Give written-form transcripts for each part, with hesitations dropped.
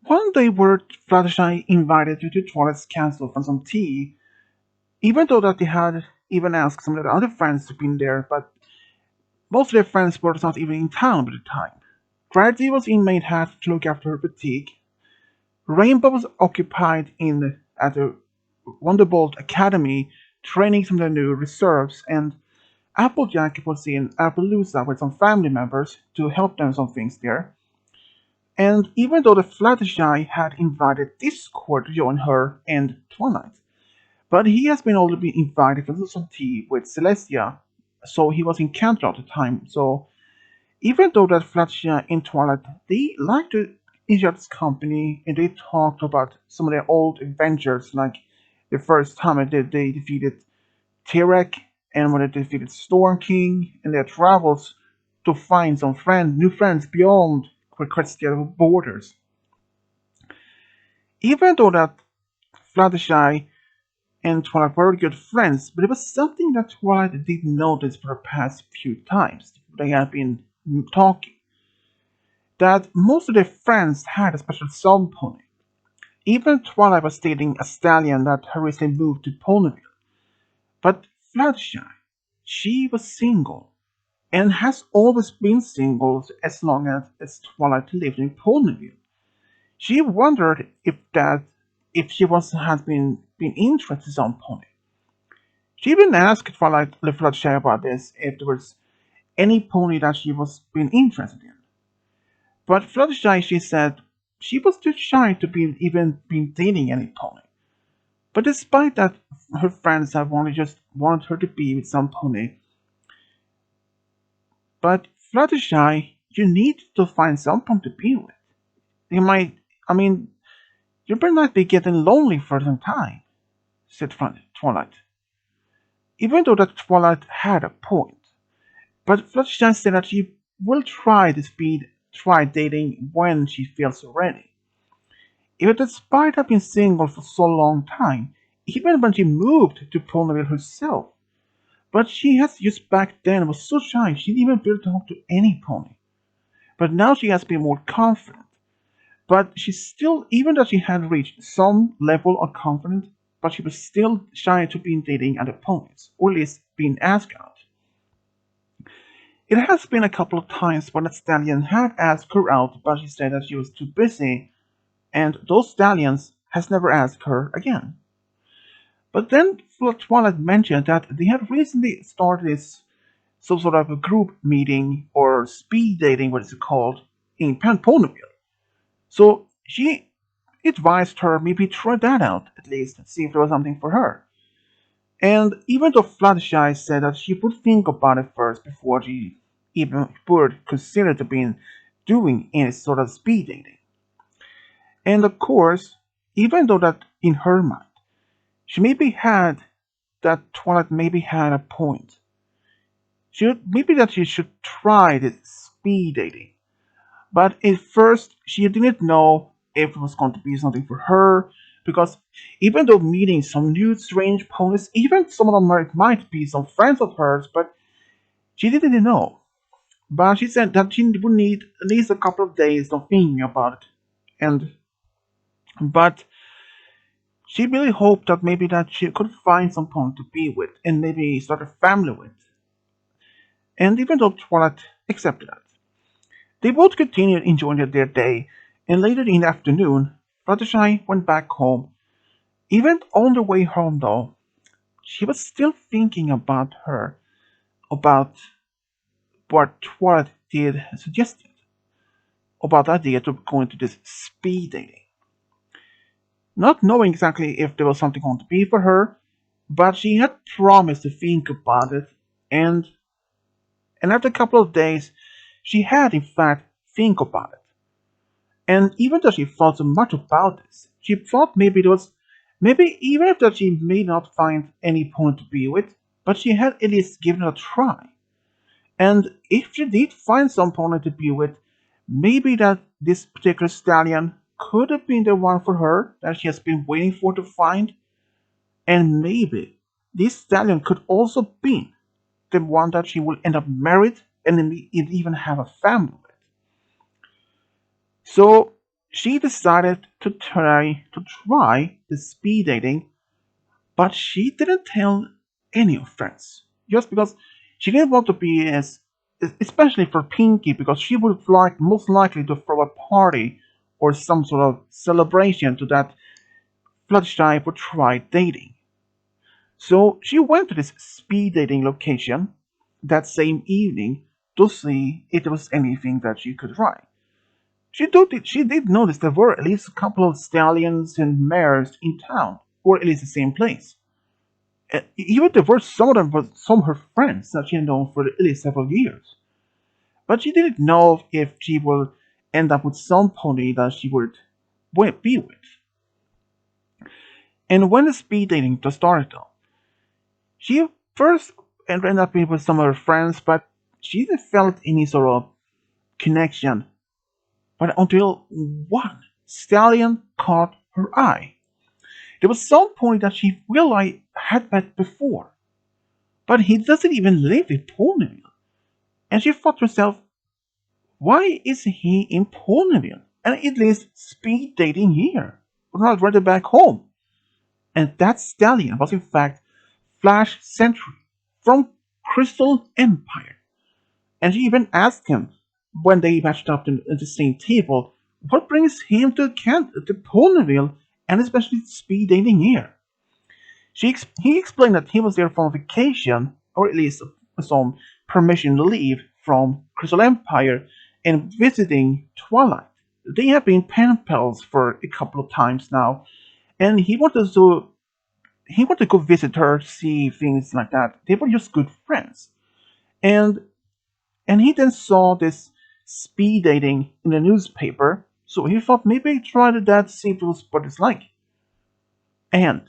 One day were Fluttershy invited to Twilight's castle for some tea, even though that they had even asked some of their other friends to be there, but most of their friends were not even in town at the time. Gravity was in Maid Hat to look after her boutique. Rainbow was occupied in at the Wonderbolt Academy training some of the new reserves, and Applejack was in Appaloosa with some family members to help them some things there. And even though the Fluttershy had invited Discord to join her and Twilight, but he has been already invited for some tea with Celestia, so he was in Cantor at the time. So even though that Fluttershy and Twilight, they liked each other's company and they talked about some of their old adventures, like the first time they defeated Tirek and when they defeated Storm King and their travels to find some new friends beyond Quetzalcoatl borders. Even though that Fluttershy and Twilight were good friends, but it was something that Twilight did notice for the past few times they had been talking. That most of their friends had a special song pony. Even Twilight was dating a stallion that had recently moved to Ponyville. But Fluttershy, she was single, and has always been single as long as Twilight lived in Ponyville. She wondered if she had been interested in some pony. She even asked Twilight Fluttershy about this if there was any pony that she was been interested in. But Fluttershy, she said, she was too shy to be even been dating any pony. But despite that, her friends have only just wanted her to be with some pony. But Fluttershy, you need to find someone to be with. You might, I mean, you better not be getting lonely for some time, said Twilight. Even though that Twilight had a point. But Fluttershy said that she will try dating when she feels ready. Even despite having been single for so long time, even when she moved to Ponyville herself, but she has just back then was so shy she didn't even dare talk to any pony. But now she has been more confident. But she still, even though she had reached some level of confidence, but she was still shy to be dating other ponies, or at least being asked out. It has been a couple of times when a stallion had asked her out, but she said that she was too busy, and those stallions has never asked her again. But then Twilight mentioned that they had recently started this some sort of a group meeting or speed dating, what is it called, in Ponyville. So she advised her maybe try that out at least, see if there was something for her. And even though Fluttershy said that she would think about it first before she even would consider to be doing any sort of speed dating. And of course, even though that in her mind, she maybe had that Twilight maybe had a point. Maybe that she should try this speed dating. But at first, she didn't know if it was going to be something for her, because even though meeting some new strange ponies, even some of them might be some friends of hers, but she didn't know. But she said that she would need at least a couple of days of thinking about it. But she really hoped that maybe that she could find someone to be with and maybe start a family with. And even though Twilight accepted that, they both continued enjoying their day, and later in the afternoon, Fluttershy went back home. Even on the way home, though, she was still thinking about what Twilight did suggested, about the idea of going to this speed dating. Not knowing exactly if there was something going to be for her, but she had promised to think about it, and after a couple of days, she had in fact think about it. And even though she thought so much about this, she thought maybe even if that she may not find any point to be with, but she had at least given it a try. And if she did find some pony to be with, maybe that this particular stallion could have been the one for her that she has been waiting for to find. And maybe this stallion could also be the one that she will end up married and even have a family with. So she decided to try the speed dating, but she didn't tell any of friends. Just because she didn't want to be as, especially for Pinky, because she would like most likely to throw a party or some sort of celebration to that Fluttershy would try dating. So she went to this speed dating location that same evening to see if there was anything that she could ride. She did notice there were at least a couple of stallions and mares in town, or at least the same place. Even there were some of them were some of her friends that she had known for at least several years. But she didn't know if she would end up with some pony that she would be with. And when the speed dating just started though, she first ended up with some of her friends, but she didn't felt any sort of connection. But until one stallion caught her eye. There was some point that she realized had met before, but he doesn't even live in Ponyville. And she thought to herself, why is he in Ponyville? And at least speed dating here, but not rather back home. And that stallion was in fact Flash Sentry from Crystal Empire. And she even asked him when they matched up at the same table, what brings him to Ponyville and especially speed dating here? He explained that he was there for vacation, or at least some permission to leave from Crystal Empire and visiting Twilight. They have been pen pals for a couple of times now, and he wanted to go visit her, see things like that. They were just good friends, and and he then saw this speed dating in the newspaper, so he thought maybe try that, see what it's like. And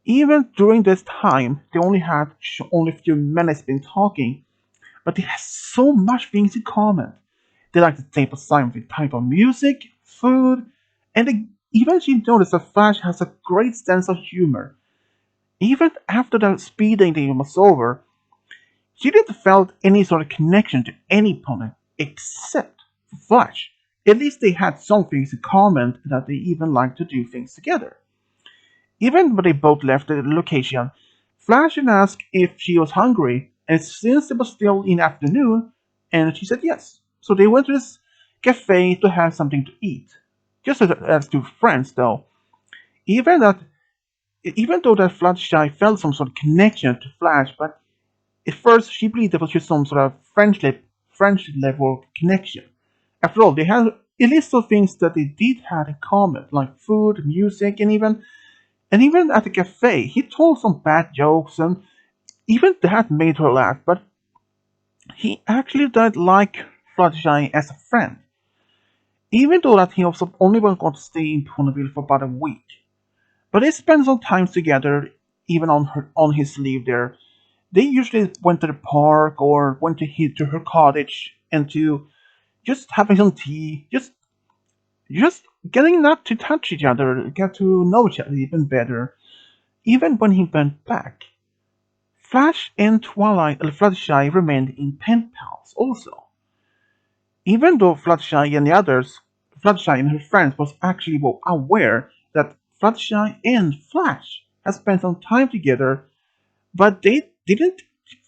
even during this time, they only had only a few minutes been talking, but they had so much things in common. They like the type of music, food, and they eventually noticed that Flash has a great sense of humor. Even after the speed dating was over, she didn't felt any sort of connection to any opponent except Flash. At least they had some things in common that they even liked to do things together. Even when they both left the location, Flash asked if she was hungry, and since it was still in the afternoon, and she said yes. So they went to this cafe to have something to eat. Just as two friends, though. Even that, even though that Fluttershy felt some sort of connection to Flash, but at first she believed there was just some sort of friendship level connection. After all, they had a list of things that they did have in common, like food, music, and even at the cafe, he told some bad jokes, and even that made her laugh, but he actually did like Fluttershy as a friend, even though that he was only going to stay in Ponyville for about a week. But they spent some time together, even on his leave there. They usually went to the park or went to her cottage and to just having some tea, just getting not to touch each other, get to know each other even better. Even when he went back, Flash and Twilight and Fluttershy remained in pen pals also. Even though Fluttershy and her friends was actually well aware that Fluttershy and Flash had spent some time together, but they didn't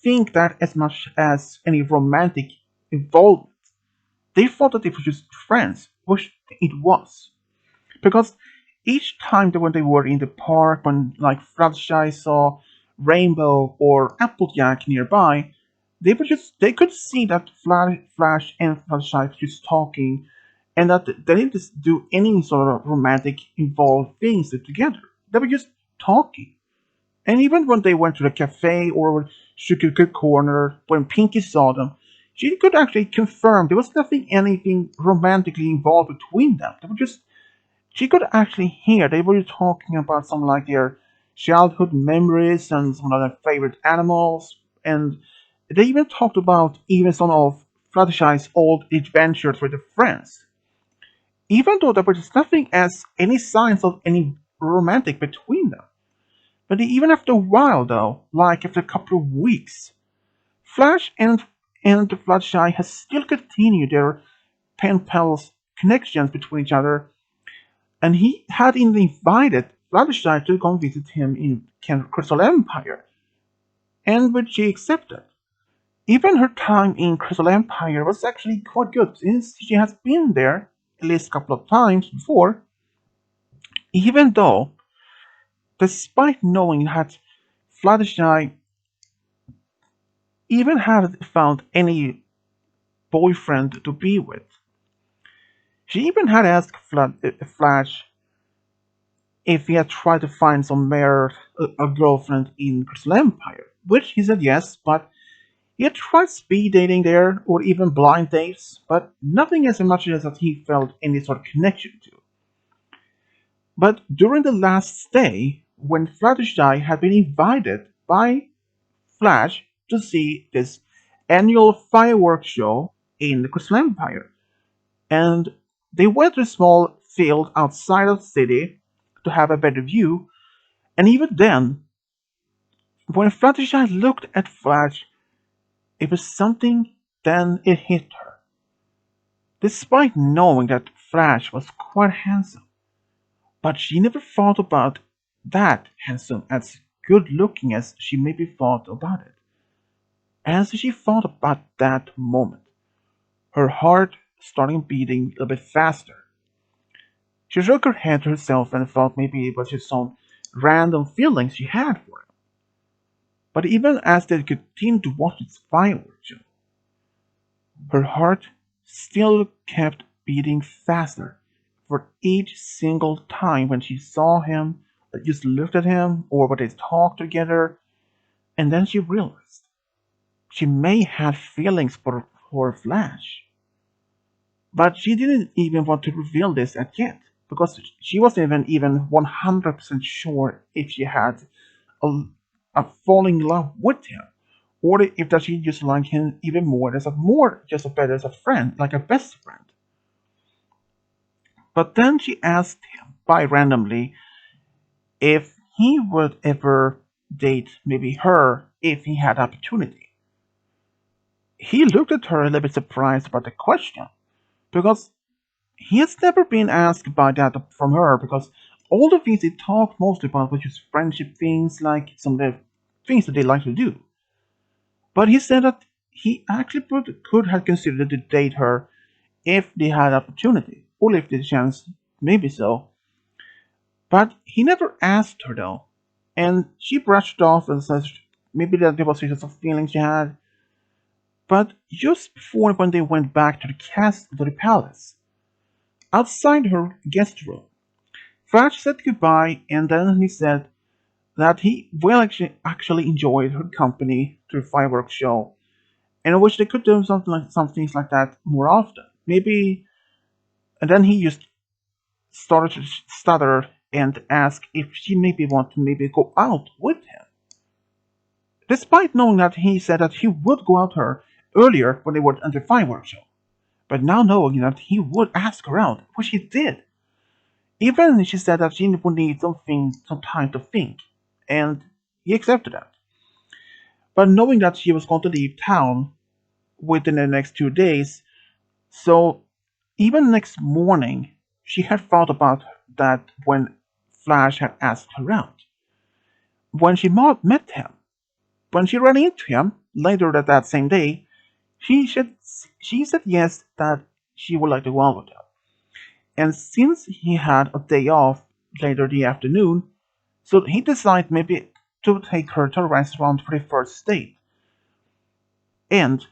think that as much as any romantic involvement. They thought that they were just friends, which it was. Because each time that when they were in the park, when like Fluttershy saw Rainbow or Applejack nearby, they could see that Flash and Fluttershy were just talking, and that they didn't just do any sort of romantic involved things together. They were just talking. And even when they went to the cafe or Sugar Corner, when Pinky saw them, she could actually confirm there was nothing anything romantically involved between them. They were just she could actually hear they were talking about some like their childhood memories and some of their favorite animals, and they even talked about even some of Fluttershy's old adventures with her friends. Even though there was nothing as any signs of any romantic between them. But even after a while though, like after a couple of weeks, Flash and Fluttershy has still continued their pen pals connections between each other, and he had even invited Fluttershy to come visit him in Crystal Empire, and which she accepted. Even her time in Crystal Empire was actually quite good, since she has been there at least a couple of times before, even though, despite knowing that Fluttershy even hadn't found any boyfriend to be with. She even had asked Flash if he had tried to find a girlfriend in Crystal Empire, which he said yes, but he had tried speed dating there or even blind dates, but nothing as much as that he felt any sort of connection to. But during the last stay, when Fluttershy had been invited by Flash to see this annual fireworks show in the Crystal Empire, and they went to a small field outside of the city to have a better view, and even then, when Fluttershy looked at Flash, it was something, then it hit her. Despite knowing that Flash was quite handsome, but she never thought about that handsome as good looking as she maybe thought about it. As she thought about that moment, her heart started beating a little bit faster. She shook her head to herself and thought maybe it was just some random feelings she had for him. But even as they continued to watch this fireworks show, her heart still kept beating faster for each single time when she saw him, just looked at him, or when they talked together, and then she realized she may have feelings for Flash. But she didn't even want to reveal this as yet, because she wasn't even 100% sure if she had a, a falling in love with him, or if that she just liked him even more as a better as a friend, like a best friend. But then she asked him by randomly if he would ever date maybe her if he had opportunity. He looked at her a little bit surprised about the question, because he has never been asked about that from her, because all the things they talked mostly about was just friendship things, like some of the things that they like to do. But he said that he actually could have considered to date her if they had opportunity, or if the chance, maybe so. But he never asked her though, and she brushed off and said maybe that there was just some feelings she had. But just before when they went back to the palace, outside her guest room, Flash said goodbye, and then he said that he will actually enjoyed her company to the fireworks show, and I wish they could do some things like that more often. Maybe, and then he just started to stutter and ask if she maybe want to maybe go out with him. Despite knowing that he said that he would go out her earlier when they were at the fireworks show, but now knowing that he would ask her out, which he did. Even she said that she would need some time to think, and he accepted that. But knowing that she was going to leave town within the next 2 days, so even next morning, she had thought about that when Flash had asked her out. When she met him, when she ran into him later that same day, she said, she said yes that she would like to go out with him. And since he had a day off later the afternoon, so he decided maybe to take her to a restaurant for the first date. And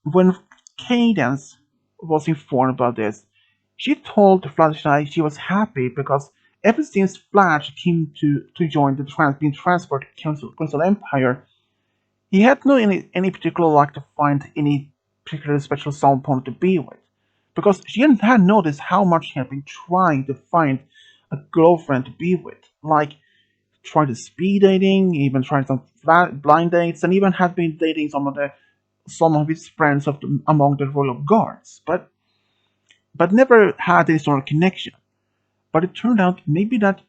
when Cadence was informed about this, she told Fluttershy she was happy because ever since Flash came to join being transferred to Crystal Empire, he had no any particular luck to find any particular special someone to be with. Because she had noticed how much he had been trying to find a girlfriend to be with. Like, trying to speed dating, even trying some blind dates, and even had been dating some of his friends among the royal guards, but never had any sort of connection. But it turned out maybe that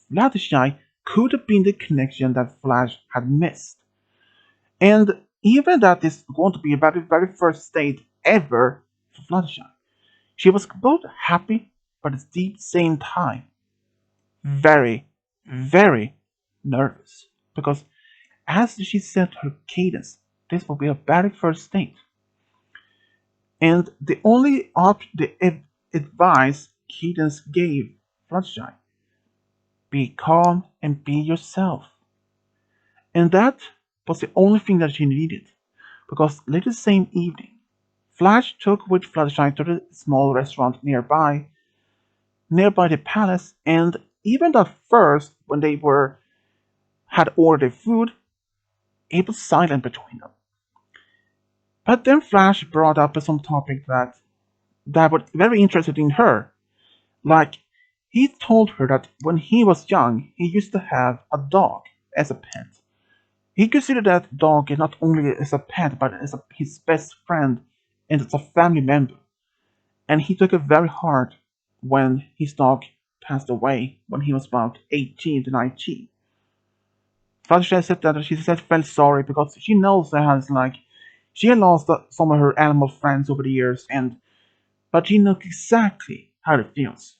Fluttershy could have been the connection that Flash had missed. And even that is going to be a very, very first date ever for Fluttershy. She was both happy, but at the same time very, very nervous because, as she said to her cadence, this will be her very first date. And the only advice Cadence gave Fluttershy, be calm and be yourself. And that was the only thing that she needed, because later the same evening, Flash took with Fluttershy to the small restaurant nearby the palace, and even at first, when they were had ordered food, it was silent between them. But then Flash brought up some topic that was very interested in her. Like, he told her that when he was young, he used to have a dog as a pet. He considered that dog not only as a pet, but as his best friend and as a family member. And he took it very hard when his dog passed away when he was about 18 to 19. Fluttershy said that she said felt sorry because she knows that has she had lost some of her animal friends over the years, and but she knows exactly how it feels.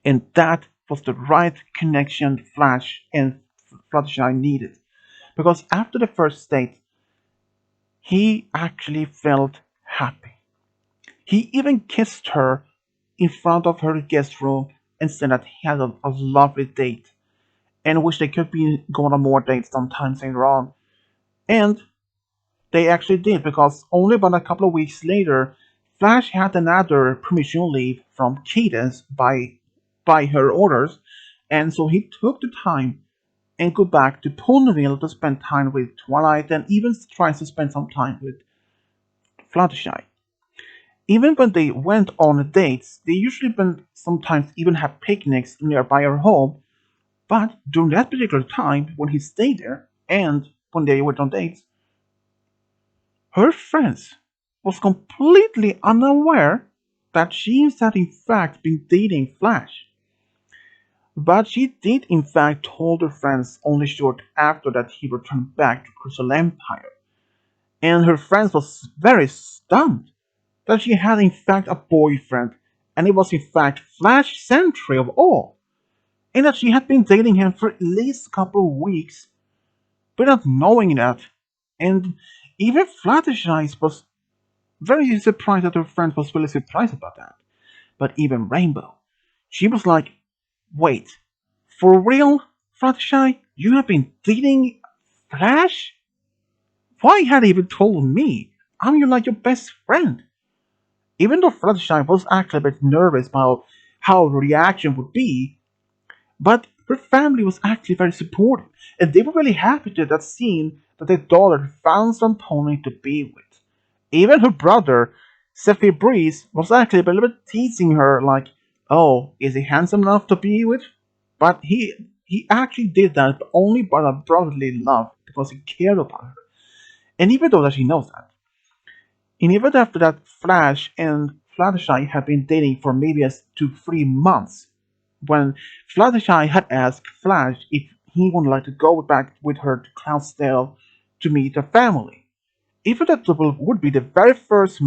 And that was the right connection Flash and Fluttershy needed. Because after the first date, he actually felt happy. He even kissed her in front of her guest room and said that he had a lovely date and wished they could be going on more dates sometime later on. And they actually did, because only about a couple of weeks later, Flash had another permission leave from Cadence by her orders, and so he took the time and go back to Ponyville to spend time with Twilight and even tries to spend some time with Fluttershy. Even when they went on dates, they usually sometimes even have picnics nearby her home, but during that particular time, when he stayed there and when they went on dates, her friends was completely unaware that she had in fact been dating Flash. But she did in fact told her friends only short after that he returned back to Crystal Empire. And her friends was very stunned that she had in fact a boyfriend, and it was in fact Flash Sentry of all, and that she had been dating him for at least a couple of weeks without knowing that. And even Fluttershy was very surprised that her friend was really surprised about that. But even Rainbow, she was like, wait, for real, Fluttershy? You have been dating Flash? Why had you even told me? I'm your best friend. Even though Fluttershy was actually a bit nervous about how the reaction would be, but her family was actually very supportive, and they were really happy to that scene that their daughter found some pony to be with. Even her brother, Sephi Breeze, was actually a little bit teasing her, like, "Oh, is he handsome enough to be with?" But he actually did that but only by a brotherly love because he cared about her. And even though that she knows that, and even after that, Flash and Fluttershy had been dating for maybe as 2 3 months. When Fluttershy had asked Flash if he would like to go back with her to Cloudsdale to meet her family. Even that would be the very first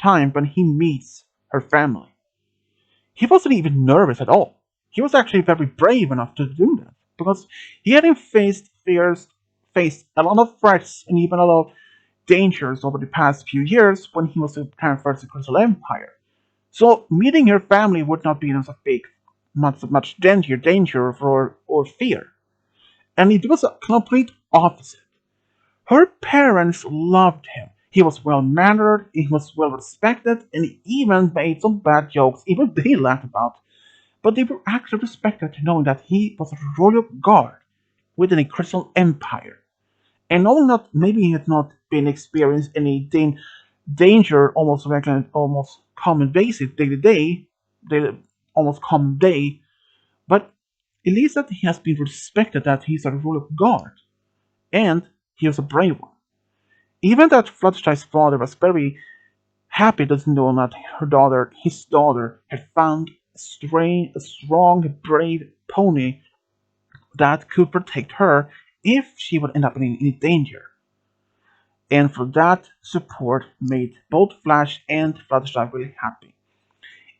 time when he meets her family. He wasn't even nervous at all. He was actually very brave enough to do that because he hadn't faced a lot of threats and even a lot of dangers over the past few years when he was preparing for the Crystal Empire. So meeting her family would not be a big, much danger or fear. And it was a complete opposite. Her parents loved him. He was well mannered, he was well respected, and he even made some bad jokes, even they laughed about. But they were actually respected knowing that he was a royal guard within a Crystal Empire. And knowing that maybe he had not been experienced any danger almost regular, almost common basic day to day, almost common day, but at least that he has been respected that he's a royal guard, and he was a brave one. Even that Fluttershy's father was very happy to know that his daughter, had found a strong, brave pony that could protect her if she would end up in any danger. and for that support made both Flash and Fluttershy really happy.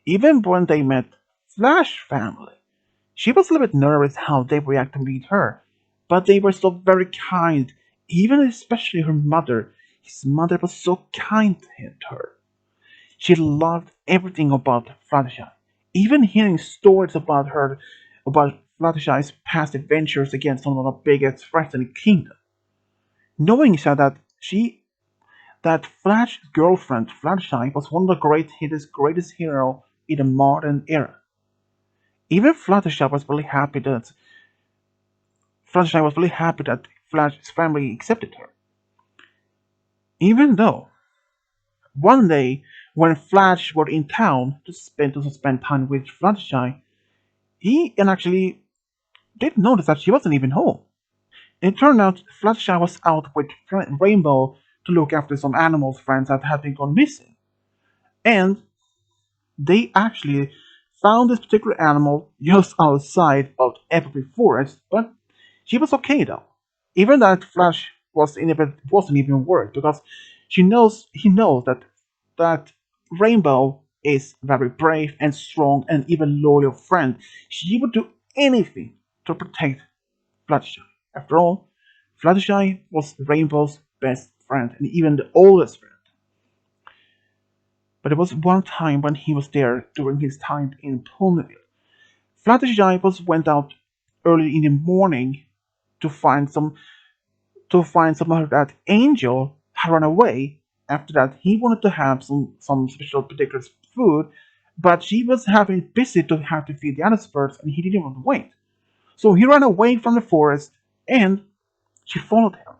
Even when they met Flash family, she was a little bit nervous how they react to meet her, but they were still very kind, even especially her mother. His mother was so kind to her. She loved everything about Fluttershy, even hearing stories about her, about Fluttershy's past adventures against some of the biggest threats in the kingdom. Knowing so that Flash's girlfriend Fluttershy was one of the greatest hero in the modern era. Even Fluttershy was really happy that Flash's family accepted her. Even though one day when Flash was in town to spend time with Fluttershy, he and actually did notice that she wasn't even home. It turned out Fluttershy was out with Rainbow to look after some animals friends that had been gone missing. And they actually found this particular animal just outside of Evergreen Forest, but she was okay though. Even that Flash wasn't even worried because he knows that Rainbow is very brave and strong and even loyal friend. She would do anything to protect Fluttershy. After all, Fluttershy was Rainbow's best friend and even the oldest friend. But there was one time when he was there during his time in Ponyville. Fluttershy went out early in the morning to find some of that Angel had run away. After that, he wanted to have some special particular food, but she was having busy to have to feed the other birds, and he didn't want to wait. So he ran away from the forest, and she followed him.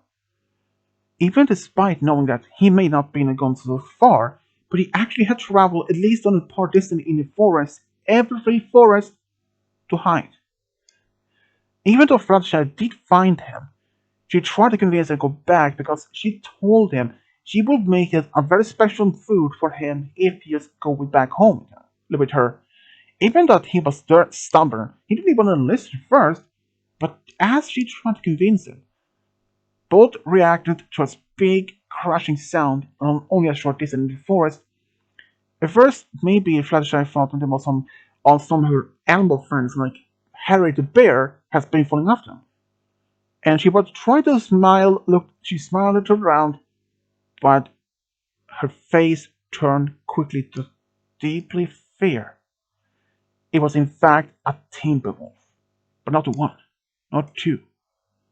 Even despite knowing that he may not be gone so far, but he actually had traveled at least on a part distance in the forest, every forest, to hide. Even though Fluttershy did find him, she tried to convince him to go back because she told him she would make it a very special food for him if he just go back home with her. Even though he was stubborn, he didn't even want to listen first, but as she tried to convince him, both reacted to a big crashing sound on only a short distance in the forest. At first, maybe Fluttershy thought that there was some of her animal friends like Harry the bear has been falling after him. And she was trying to smile. She smiled around, but her face turned quickly to deeply fear. It was in fact a Timberwolf, but not one, not two,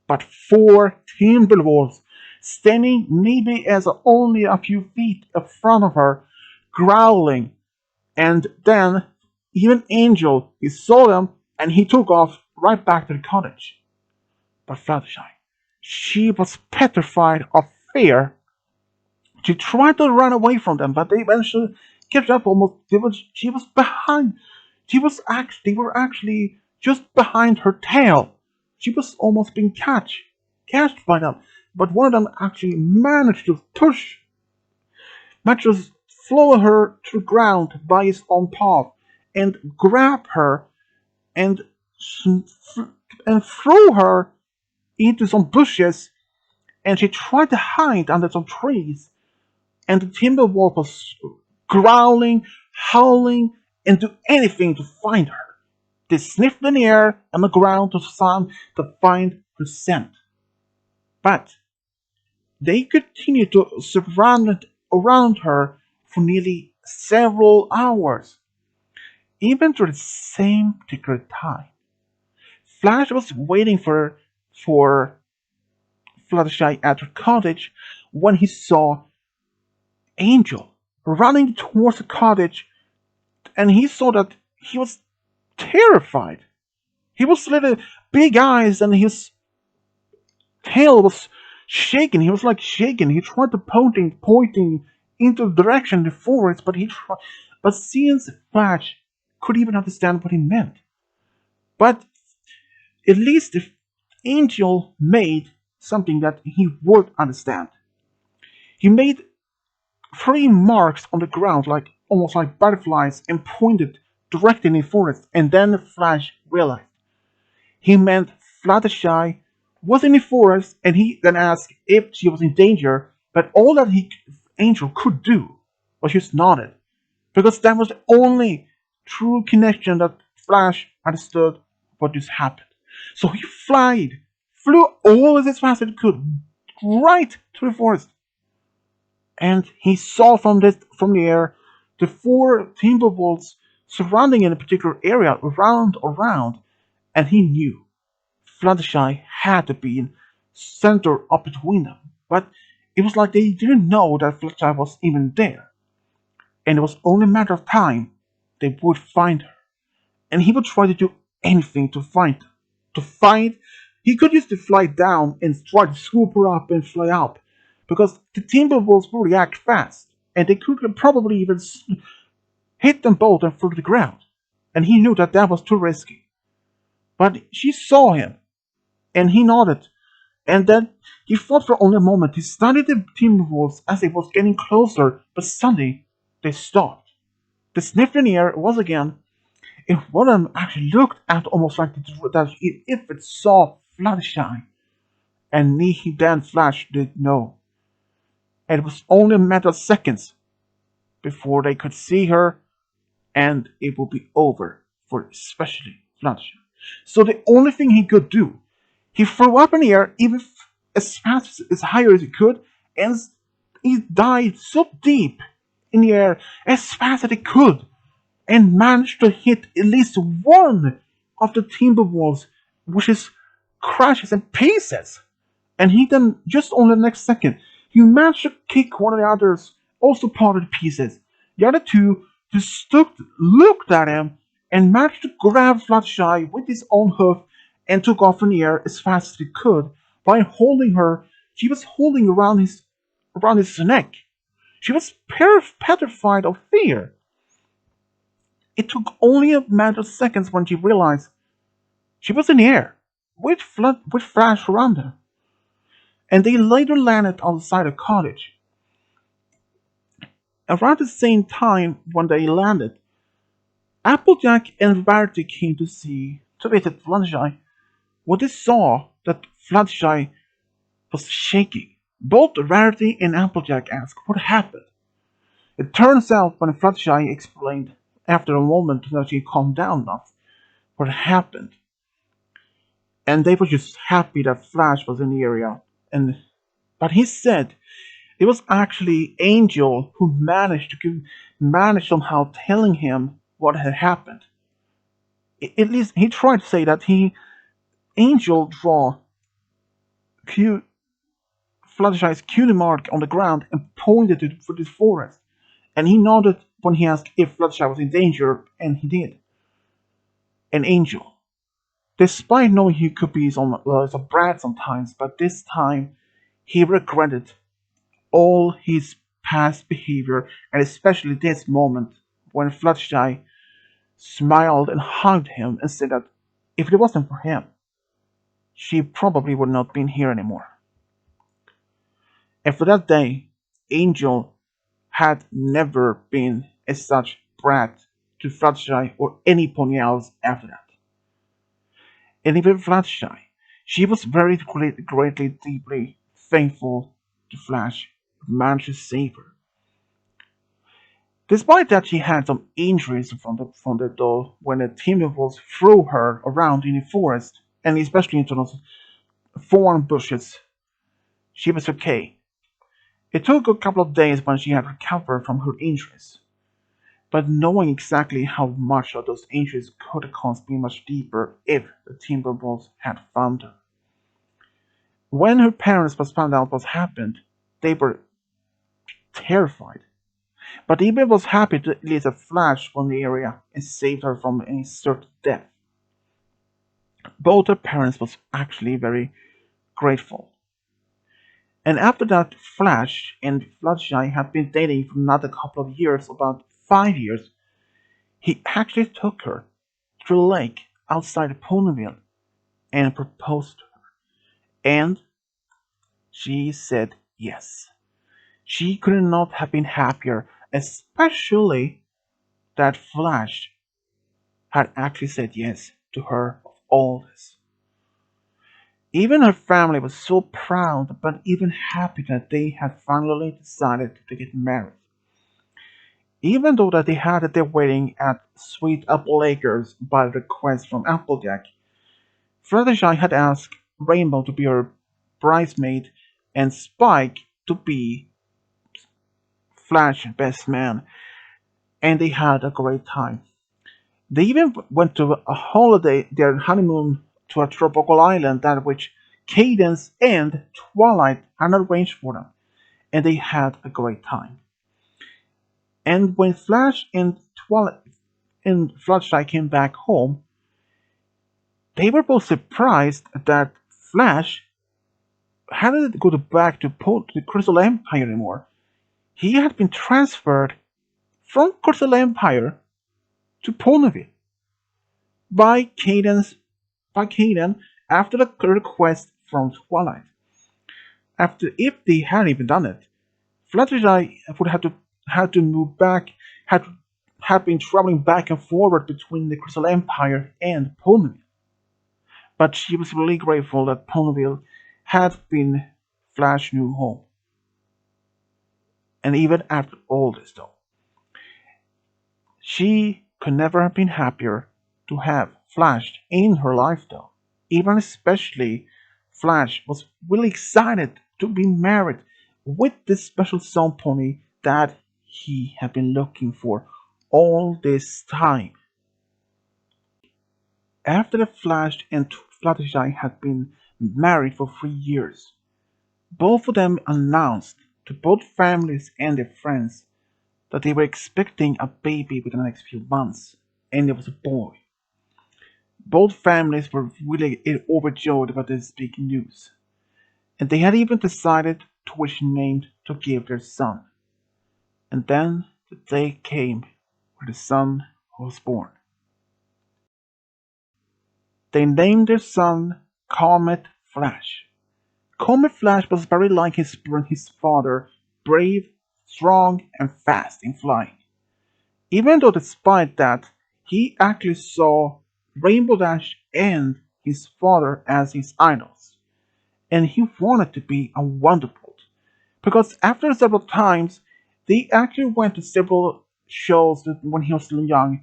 but four Timberwolves standing maybe as only a few feet in front of her, growling. And then even Angel, he saw them and he took off right back to the cottage. But Fluttershy, she was petrified of fear. She tried to run away from them, but they eventually kept up almost. She was behind. They were actually just behind her tail. She was almost being catched by them. But one of them actually managed to floor her to the ground by his own paw and grab her and and throw her into some bushes. And she tried to hide under some trees. And the timber wolf was growling, howling, and do anything to find her. They sniffed in the air and the ground to find her scent. But they continued to surround around her for nearly several hours. Even through the same particular time, Flash was waiting for Fluttershy at her cottage when he saw Angel running towards the cottage, and he saw that he was terrified. He was little big eyes, and his tail was shaking. He was like shaking. He tried to pointing into the direction of the forest, but since Flash could even understand what he meant. But at least if Angel made something that he would understand. He made three marks on the ground, like almost like butterflies, and pointed directly in the forest. And then Flash realized he meant Fluttershy was in the forest, and he then asked if she was in danger. But all that Angel could do was just nod it, because that was the only true connection that Flash understood what just happened. So he flew all as fast as he could, right to the forest, and he saw from the air the four Timberwolves surrounding in a particular area around, and he knew Fluttershy had to be in center up between them. But it was like they didn't know that Fluttershy was even there, and it was only a matter of time they would find her. And he would try to do anything to find her. To find, he could use to fly down and try to swoop her up and fly up, because the Timberwolves will react fast, and they could probably even hit them both and through the ground. And he knew that that was too risky. But she saw him, and he nodded, and then he thought for only a moment. He studied the Timberwolves as they was getting closer, but suddenly they stopped. The sniff in the air was again, and one of them actually looked at almost like that if it saw Fluttershy, and he then Flash did know. And it was only a matter of seconds before they could see her, and it would be over for especially Fluttershy. So the only thing he could do, he threw up in the air even as fast as higher as he could, and he dived so deep in the air as fast as he could, and managed to hit at least one of the Timberwolves, which is crashes in pieces. And he then, just on the next second, he managed to kick one of the others, also part of the pieces. The other two just looked at him and managed to grab Fluttershy with his own hoof and took off in the air as fast as he could by holding her. She was holding around his neck. She was petrified of fear. It took only a matter of seconds when she realized she was in the air with Flash around her, and they later landed outside a cottage. Around the same time when they landed, Applejack and Rarity came to visit Fluttershy. When they saw that Fluttershy was shaking, both Rarity and Applejack asked what happened. It turns out when Fluttershy explained after a moment that she calmed down enough what happened, and they were just happy that Flash was in the area. But he said it was actually Angel who managed somehow telling him what had happened. At least he tried to say that Angel draw Q, Fluttershy's cutie mark on the ground and pointed it for the forest. And he nodded when he asked if Fluttershy was in danger, and he did. And Angel, despite knowing he could be some brat sometimes, but this time he regretted all his past behavior, and especially this moment when Fluttershy smiled and hugged him and said that if it wasn't for him, she probably would not been here anymore. And for that day, Angel had never been a such brat to Fluttershy or anyone else after that. And even Fluttershy, she was very greatly, deeply thankful to Flash, who managed to save her. Despite that, she had some injuries from the doll when the Timberwolves threw her around in the forest, and especially into those thorn bushes. She was okay. It took a couple of days when she had recovered from her injuries, but knowing exactly how much of those injuries could have caused being much deeper if the Timberwolves had found her. When her parents found out what happened, they were terrified. But Eva was happy to at least a Flash from the area and saved her from any certain death. Both her parents was actually very grateful. And after that, Flash and Fluttershy had been dating for another couple of years, about 5 years. He actually took her to a lake outside of Ponyville and proposed to her. And she said yes. She could not have been happier, especially that Flash had actually said yes to her of all this. Even her family was so proud but even happy that they had finally decided to get married. Even though that they had their wedding at Sweet Apple Acres by request from Applejack, Fluttershy had asked Rainbow to be her bridesmaid and Spike to be Flash's best man, and they had a great time. They even went to a holiday, their honeymoon, to a tropical island that which Cadence and Twilight had arranged for them, and they had a great time. And when Flash and Twilight and Fluttershy came back home, they were both surprised that Flash hadn't go back to the Crystal Empire anymore. He had been transferred from Crystal Empire to Ponyville by Caden after the request from Twilight. After if they hadn't even done it, Fluttershy would have to move back, had been traveling back and forward between the Crystal Empire and Ponyville. But she was really grateful that Ponyville had been Flash's new home. And even after all this, though, she could never have been happier to have Flash in her life, though. Even especially, Flash was really excited to be married with this special sound pony that he had been looking for all this time. After the Flash and Fluttershy had been married for 3 years, both of them announced to both families and their friends that they were expecting a baby within the next few months, and it was a boy. Both families were really overjoyed about this big news, and they had even decided to which name to give their son. And then the day came where the son was born. They named their son Comet Flash. Comet Flash was very like his father, brave, strong, and fast in flying. Even though despite that, he actually saw Rainbow Dash and his father as his idols, and he wanted to be a Wonderbolt. Because after several times, they actually went to several shows when he was still young,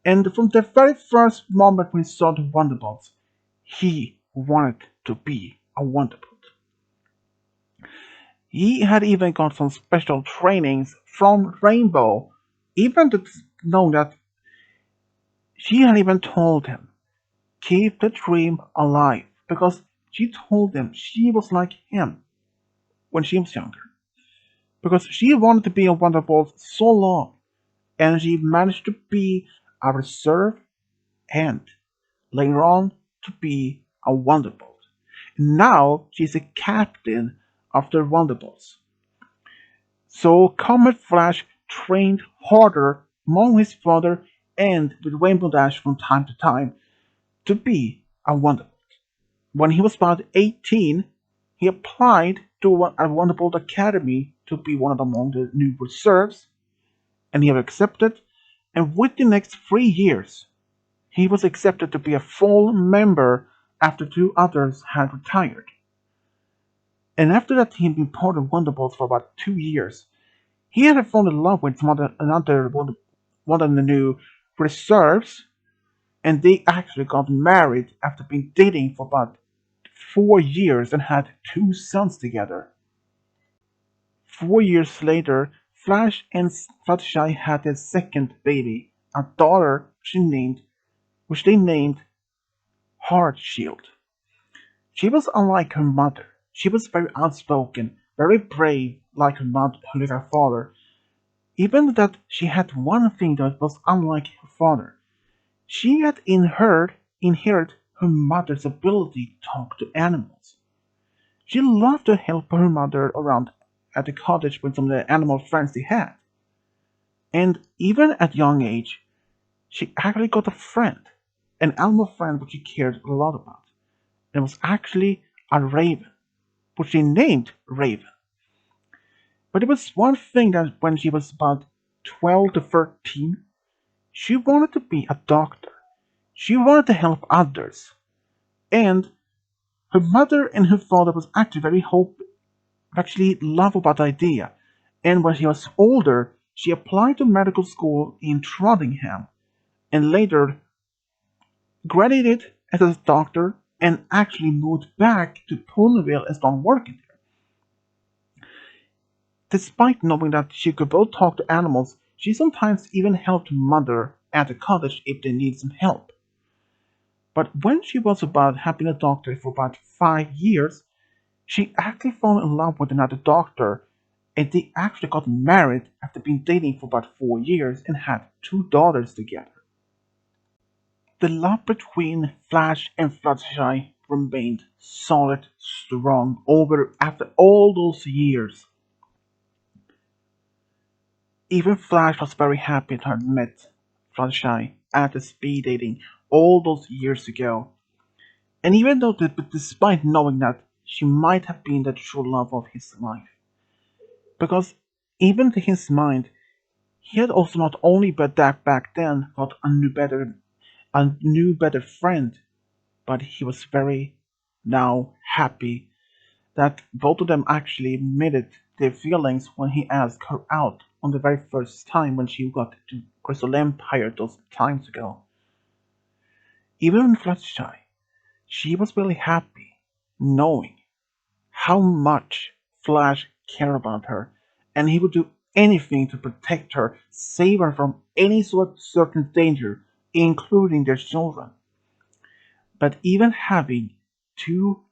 and from the very first moment when he saw the Wonderbolts, he wanted to be a Wonderbolt. He had even got some special trainings from Rainbow, even to know that she had even told him, keep the dream alive, because she told him she was like him when she was younger. Because she wanted to be a Wonderbolt so long, and she managed to be a reserve and later on to be a Wonderbolt. Now she's a captain of the Wonderbolts. So Comet Flash trained harder among his father and with Rainbow Dash from time to time to be a Wonderbolt. When he was about 18, he applied to a Wonderbolt Academy to be one of among the new reserves, and he was accepted, and within the next 3 years, he was accepted to be a full member after two others had retired. And after that, he had been part of Wonderbolts for about 2 years. He had fallen in love with another one of the new reserves, and they actually got married after being dating for about 4 years and had two sons together. 4 years later, Flash and Fluttershy had their second baby, a daughter which they named Heartshield. She was unlike her mother. She was very outspoken, very brave, like her father. Even that she had one thing that was unlike her father. She had inherited her mother's ability to talk to animals. She loved to help her mother around at the cottage with some of the animal friends they had. And even at young age, she actually got a friend, an animal friend which she cared a lot about. And it was actually a raven, which she named Raven. But it was one thing that when she was about 12 to 13, she wanted to be a doctor. She wanted to help others. And Her mother and her father was actually actually love about the idea, and when she was older, she applied to medical school in Trondheim, and later graduated as a doctor and actually moved back to Ponyville and started working there. Despite knowing that she could both talk to animals, she sometimes even helped her mother at the cottage if they needed some help. But when she was about having a doctor for about 5 years, she actually fell in love with another doctor, and they actually got married after being dating for about 4 years and had two daughters together. The love between Flash and Fluttershy remained solid, strong over after all those years. Even Flash was very happy to have met Fluttershy after speed dating all those years ago. And even though, despite knowing that she might have been the true love of his life, because even to his mind, he had also not only back then got a new better friend, but he was very now happy that both of them actually admitted their feelings when he asked her out on the very first time when she got to Crystal Empire those times ago. Even in Fluttershy, she was really happy knowing how much Flash cared about her, and he would do anything to protect her, save her from any sort of certain danger, including their children. But even having two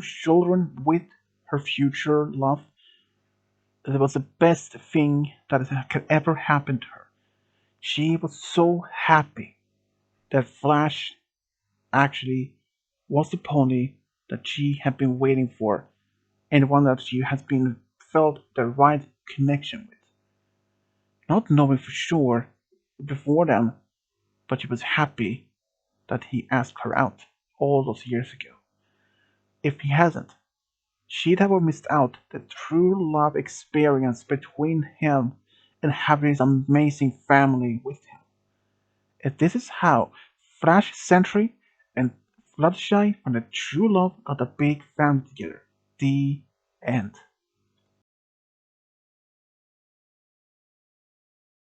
children with her future love, that was the best thing that could ever happen to her. She was so happy that Flash actually was the pony that she had been waiting for, and one that she has been felt the right connection with. Not knowing for sure before then, but she was happy that he asked her out all those years ago. If he hasn't, she'd have missed out the true love experience between him and having his amazing family with him. And this is how Flash Sentry and Fluttershy and the true love got a big family together. The end.